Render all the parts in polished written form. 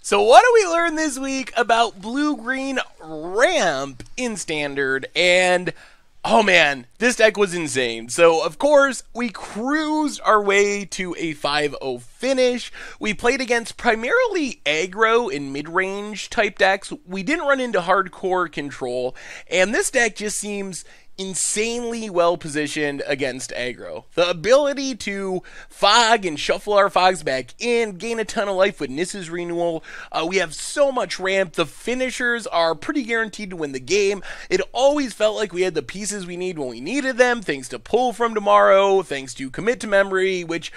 So what do we learn this week about blue-green ramp in Standard? And oh man, this deck was insane. So of course, we cruised our way to a 5-0 finish. We played against primarily aggro and mid-range type decks. We didn't run into hardcore control, and this deck just seems insanely well positioned against aggro. The ability to fog and shuffle our fogs back in, gain a ton of life with Nissa's Renewal. We have so much ramp. The finishers are pretty guaranteed to win the game. It always felt like we had the pieces we need when we needed them, thanks to Pull from Tomorrow, thanks to Commit to Memory, which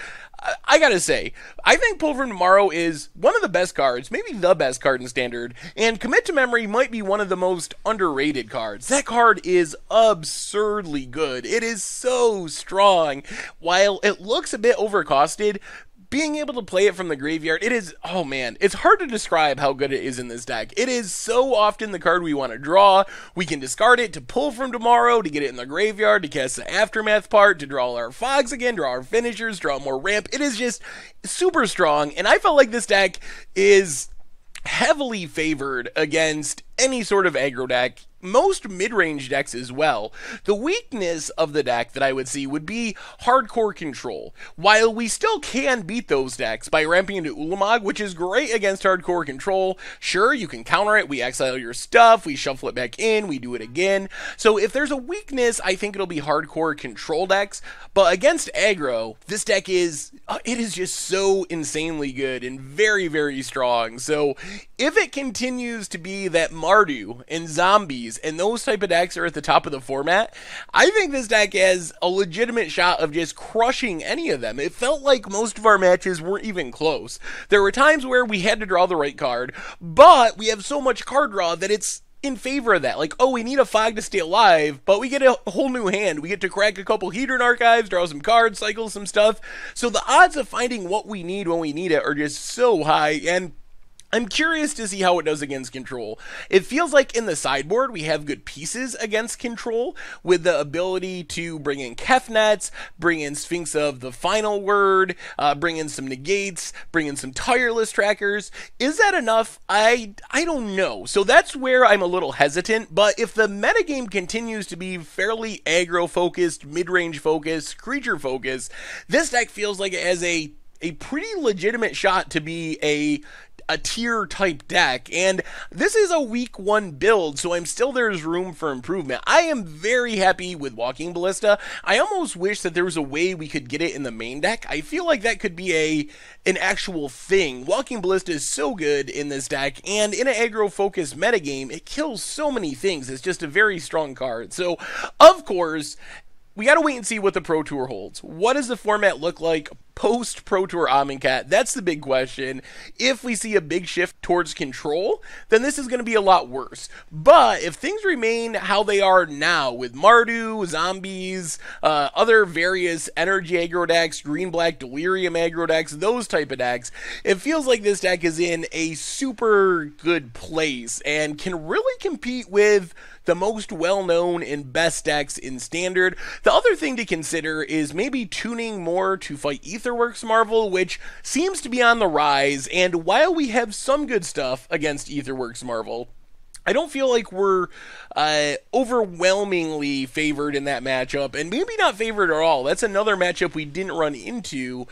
I gotta say, I think Pull from Tomorrow is one of the best cards, maybe the best card in Standard, and Commit to Memory might be one of the most underrated cards. That card is absurdly good. It is so strong. While it looks a bit overcosted, being able to play it from the graveyard, it is, oh man, it's hard to describe how good it is in this deck. It is so often the card we want to draw. We can discard it to Pull from Tomorrow, to get it in the graveyard, to cast the Aftermath part, to draw our fogs again, draw our finishers, draw more ramp. It is just super strong, and I felt like this deck is heavily favored against any sort of aggro deck, most mid-range decks as well. The weakness of the deck that I would see would be hardcore control. While we still can beat those decks by ramping into Ulamog, which is great against hardcore control, sure, you can counter it, we exile your stuff, we shuffle it back in, we do it again. So if there's a weakness, I think it'll be hardcore control decks, but against aggro, this deck is, it is just so insanely good and very, very strong. So if it continues to be that Mardu and Zombies and those type of decks are at the top of the format, I think this deck has a legitimate shot of just crushing any of them. It felt like most of our matches weren't even close. There were times where we had to draw the right card, but we have so much card draw that it's in favor of that. Like, oh, we need a fog to stay alive, but we get a whole new hand. We get to crack a couple Hedron Archives, draw some cards, cycle some stuff. So the odds of finding what we need when we need it are just so high, and I'm curious to see how it does against control. It feels like in the sideboard we have good pieces against control, with the ability to bring in Kefnets, bring in Sphinx of the Final Word, bring in some negates, bring in some tireless trackers. Is that enough? I don't know. So that's where I'm a little hesitant, but if the metagame continues to be fairly aggro focused, mid-range focused, creature focused, this deck feels like it has a pretty legitimate shot to be a tier type deck, and this is a week 1 build, so there's room for improvement. I am very happy with Walking Ballista. I almost wish that there was a way we could get it in the main deck. I feel like that could be an actual thing. Walking Ballista is so good in this deck, and in an aggro focused metagame, it kills so many things. It's just a very strong card. So of course, we got to wait and see what the Pro Tour holds. What does the format look like post Pro Tour Amonkhet? That's the big question. If we see a big shift towards control, then this is going to be a lot worse. But if things remain how they are now, with Mardu, Zombies, other various energy aggro decks, green-black delirium aggro decks, those type of decks, it feels like this deck is in a super good place and can really compete with the most well-known and best decks in Standard. The other thing to consider is maybe tuning more to fight Aetherworks Marvel, which seems to be on the rise, and while we have some good stuff against Aetherworks Marvel, I don't feel like we're overwhelmingly favored in that matchup, and maybe not favored at all. That's another matchup we didn't run into,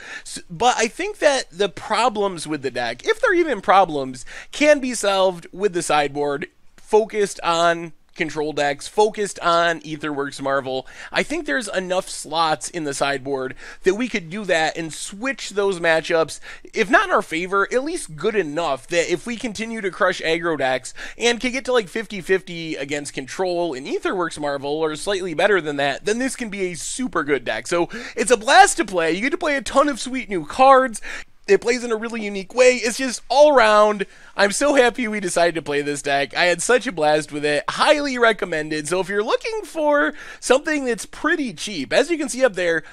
but I think that the problems with the deck, if they're even problems, can be solved with the sideboard focused on control decks, focused on Aetherworks Marvel. I think there's enough slots in the sideboard that we could do that and switch those matchups, if not in our favor, at least good enough that if we continue to crush aggro decks and can get to like 50-50 against control in Aetherworks Marvel, or slightly better than that, then this can be a super good deck. So it's a blast to play. You get to play a ton of sweet new cards. It plays in a really unique way. It's just all around. I'm so happy we decided to play this deck. I had such a blast with it. Highly recommended. So if you're looking for something that's pretty cheap, as you can see up there,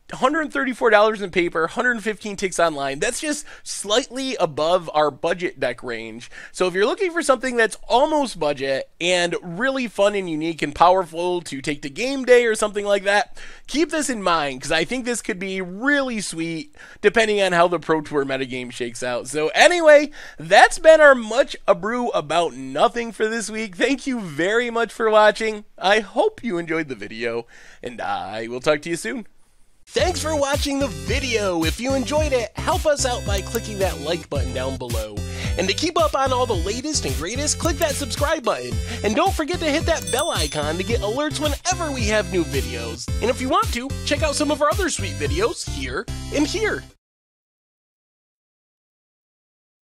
$134 in paper, 115 ticks online. That's just slightly above our budget deck range. So if you're looking for something that's almost budget and really fun and unique and powerful to take to game day or something like that, keep this in mind, because I think this could be really sweet depending on how the Pro Tour metagame shakes out. So anyway, that's been our Much Abrew About Nothing for this week. Thank you very much for watching. I hope you enjoyed the video, and I will talk to you soon. Thanks for watching the video. If you enjoyed it, help us out by clicking that like button down below. And to keep up on all the latest and greatest, click that subscribe button. And don't forget to hit that bell icon to get alerts whenever we have new videos. And if you want to, check out some of our other sweet videos here and here.